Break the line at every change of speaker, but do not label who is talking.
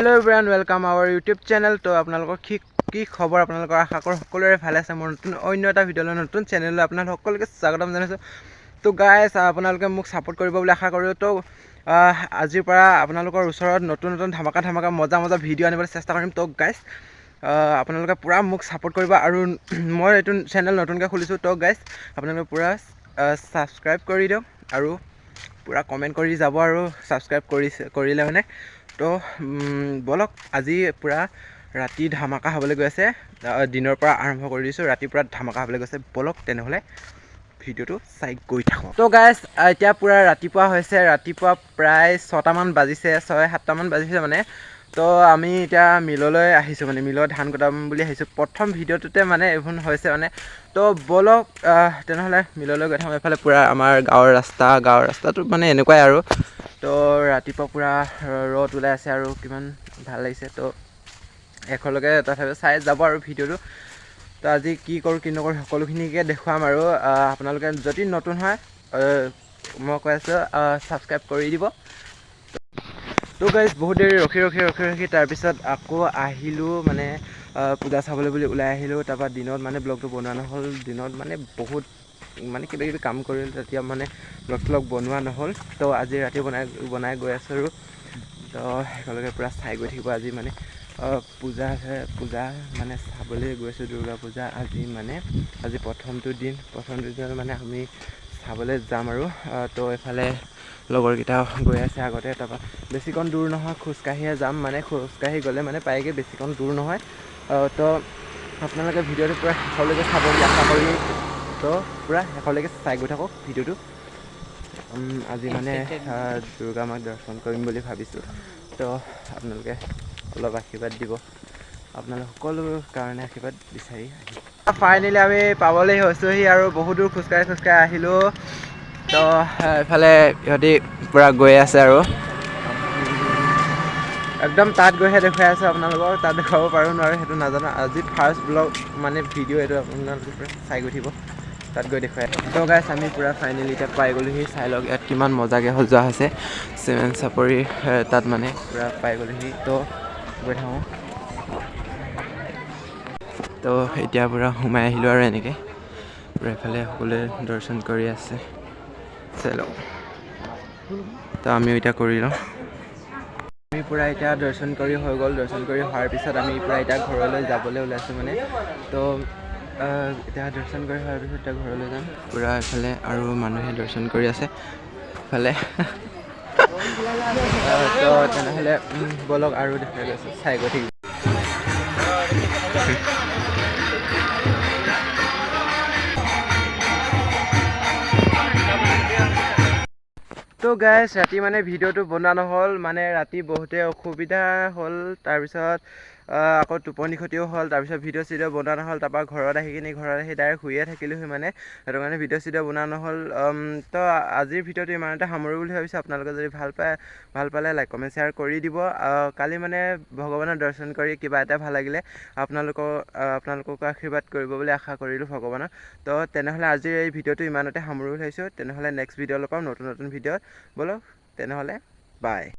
Hello everyone, welcome our YouTube channel. তো আপোনালোকৰ কি খবৰ আপোনালোকৰ আশা কৰো সকলোৰে ভালে আছে। মোৰ নতুন অন্য এটা ভিডিঅ'লৈ নতুন চেনেললৈ আপোনালোক সকলোকে স্বাগতম জনাইছো। তো গাইস আপোনালোকে মোক সাপোৰ্ট কৰিব বুলি আশা কৰো। তো আজিৰ পৰা আপোনালোকৰ ওচৰত নতুন ধামাকা মজা ভিডিঅ' আনিবলৈ চেষ্টা কৰিম। তো গাইস আপোনালোকে পুৰা মোক সাপোৰ্ট কৰিব আৰু মই এইটো চেনেল নতুনকৈ খুলিছো। তো গাইস আপোনালোকে পুৰা সাবস্ক্ৰাইব কৰি দিয়ক আৰু পুৰা কমেণ্ট কৰি যাব আৰু সাবস্ক্ৰাইব কৰিলে মানে। তো বলক আজি পুৰা ৰাতি ধামাকা হ'বলৈ গৈ আছে। দিনৰ পৰা আৰম্ভ কৰি দিছোঁ, ৰাতিৰ পৰা ধামাকা হ'বলৈ গৈছে। বলক তেনেহ'লে ভিডিঅ'টো চাই গৈ থাকোঁ। তো গাইছ এতিয়া পুৰা ৰাতিপুৱা হৈছে, ৰাতিপুৱা প্ৰায় 6টামান বাজিছে, 6-7টামান বাজিছে মানে। তো আমি এতিয়া মিললৈ আহিছোঁ, মানে মিলত ধান কটাম বুলি আহিছোঁ। প্ৰথম ভিডিঅ'টোতে মানে এইবোৰ হৈছে মানে। তো বলক তেনেহ'লে মিললৈ গৈ থাকোঁ। এইফালে পুৰা আমাৰ গাঁৱৰ ৰাস্তাটো মানে এনেকুৱাই আৰু। তো ৰাতিপুৱা পুৰা ৰ'দ ওলাই আছে আৰু কিমান ভাল লাগিছে। তো শেষলৈকে তথাপিও চাই যাব আৰু ভিডিঅ'টো। তো আজি কি কৰোঁ কি নকৰোঁ সকলোখিনিকে দেখুৱাম আৰু আপোনালোকে যদি নতুন হয় মই কৈ আছোঁ ছাবস্ক্ৰাইব কৰি দিব। তো গাইজ বহুত দেৰি ৰখি তাৰপিছত আকৌ আহিলোঁ, মানে পূজা চাবলৈ বুলি ওলাই আহিলোঁ। তাৰপৰা দিনত মানে ব্লগটো বনোৱা নহ'ল, দিনত মানে বহুত মানে কিবাকিবি কাম কৰিলোঁ, তেতিয়া মানে ব্লগ বনোৱা নহ'ল। তো আজি ৰাতি বনাই গৈ আছোঁ আৰু। তো একেলগে পূৰা চাই গৈ থাকিব। আজি মানে পূজা আছে, পূজা মানে চাবলৈ গৈছোঁ, দুৰ্গা পূজা আজি প্ৰথমটো দিনত মানে আমি চাবলৈ যাম আৰু। তো এইফালে লগৰকেইটা গৈ আছে আগতে, তাৰপৰা বেছিকণ দূৰ নহয়, খোজকাঢ়িয়ে যাম, মানে খোজকাঢ়ি গ'লে মানে পায়গৈ, বেছিকণ দূৰ নহয়। তো আপোনালোকে ভিডিঅ'টো পূৰা শেষলৈকে চাব বুলি আশা কৰি, তো পূৰা শেষলৈকে চাই গৈ থাকক ভিডিঅ'টো। আজি মানে দুৰ্গা মাক দৰ্শন কৰিম বুলি ভাবিছোঁ। তো আপোনালোকে অলপ আশীৰ্বাদ দিব, আপোনালোক সকলোৰ কাৰণে আশীৰ্বাদ বিচাৰি আহিম। ফাইনেলি আমি পাবলৈ হৈছোঁহি আৰু বহুত দূৰ খোজকাঢ়ি আহিলোঁ। তো এইফালে ইহঁতি পূৰা গৈ আছে আৰু একদম তাত গৈহে দেখুৱাই আছোঁ আপোনালোকক। তাত দেখুৱাব পাৰোঁ নোৱাৰোঁ সেইটো নাজানো। আজি ফাৰ্ষ্ট ব্লগ মানে ভিডিঅ' এইটো, আপোনালোকে পূৰা চাই গৈ থাকিব, তাত গৈ দেখুৱাই। তো গাইছ আমি পূৰা ফাইনেলি এতিয়া পাই গ'লোহি। চাই লওক ইয়াত কিমান মজাকৈ সজোৱা হৈছে, চিমেণ্ট চাপৰি তাত মানে পূৰা পাই গ'লোহি। তো গৈ থাকোঁ। তো এতিয়া পূৰা সোমাই আহিলোঁ আৰু এনেকৈ পূৰা এইফালে সকলোৱে দৰ্শন কৰি আছে। চাই লওক। তো আমিও এতিয়া কৰি লওঁ। আমি পূৰা এতিয়া দৰ্শন কৰি হৈ গ'ল। দৰ্শন কৰি হোৱাৰ পিছত আমি পূৰা এতিয়া ঘৰলৈ যাবলৈ ওলাইছোঁ মানে। তো এতিয়া দৰ্শন কৰি হোৱাৰ পিছত এতিয়া ঘৰলৈ যাম। পূৰা এইফালে আৰু মানুহে দৰ্শন কৰি আছে ইফালে। তো তেনেহ'লে বলক আৰু দেখুৱাই গৈছোঁ, চাই গৈ থাকিব। তো গাইছ ৰাতি মানে ভিডিঅ'টো বনোৱা নহ'ল, মানে ৰাতি বহুতে অসুবিধা হ'ল। তাৰপিছত আকৌ টোপনি ক্ষতিও হ'ল। তাৰপিছত ভিডিঅ' বনোৱা নহ'ল। তাৰপৰা ঘৰত আহি ডাইৰেক্ট শুয়ে থাকিলোঁহি মানে, সেইটো কাৰণে ভিডিঅ' বনোৱা নহ'ল। তো আজিৰ ভিডিঅ'টো ইমানতে সামৰোঁ বুলি ভাবিছোঁ। আপোনালোকে যদি ভাল পালে লাইক কমেণ্ট শ্বেয়াৰ কৰি দিব। কালি মানে ভগৱানৰ দৰ্শন কৰি কিবা এটা ভাল লাগিলে, আপোনালোককো আশীৰ্বাদ কৰিব বুলি আশা কৰিলোঁ ভগৱানৰ। তো তেনেহ'লে আজিৰ এই ভিডিঅ'টো ইমানতে সামৰোঁ বুলি ভাবিছোঁ। তেনেহ'লে নেক্সট ভিডিঅ' লগ পাম নতুন ভিডিঅ'ত। বলক তেনেহ'লে বাই।